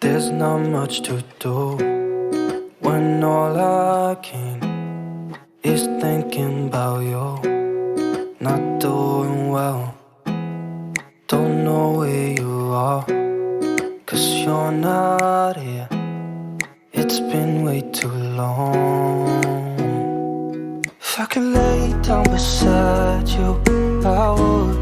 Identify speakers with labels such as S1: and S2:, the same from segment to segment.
S1: There's not much to do when all I can is thinking about you. Not doing well, don't know where you are, 'cause you're not here. It's been way too long. If I could lay down beside you, I would.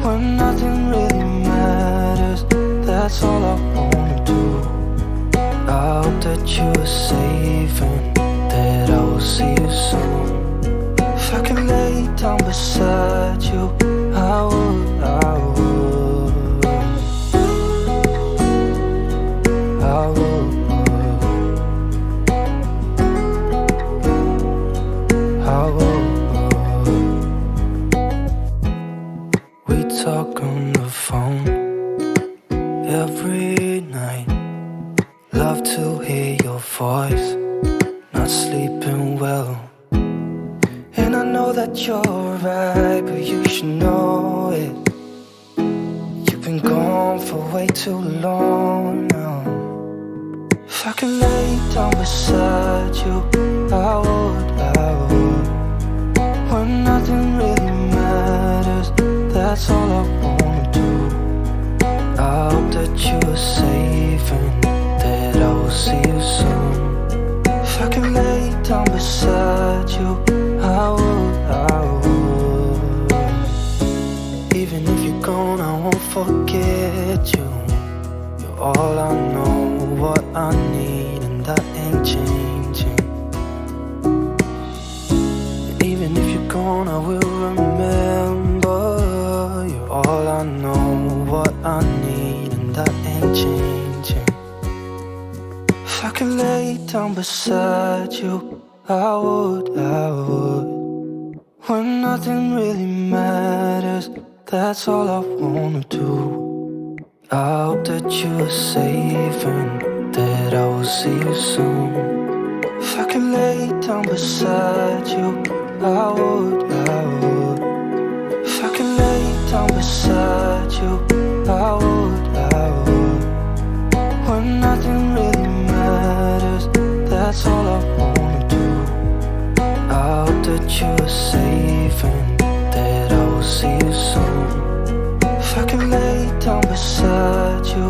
S1: When nothing really matters, that's all I wanna do. I hope that you are safe and that I will see you soon. If I could lay down beside you, I would. I would. We talk on the phone every night. Love to hear your voice. Not sleeping well, and I know that you're right, but you should know it. You've been gone for way too long now. If I could lay down beside you, I would. When nothing really matters, that's all I wanna do. I hope that you are safe and that I will see you soon. If I could lay down beside you, I would. Even if you're gone, I won't forget you. You're all I know, what I need, and that ain't changing. Even if you're gone, I will remember. You're all I know, what I need, and that ain't changing. If I could lay down beside you, I would. When nothing really matters, that's all I wanna do. I hope that you are safe and that I will see you soon. If I could lay down beside you, I would. If I could lay down beside you, I would. When nothing really matters, that's all I wanna do. I hope that you are safe and that I will see you soon. If I could lay down beside you,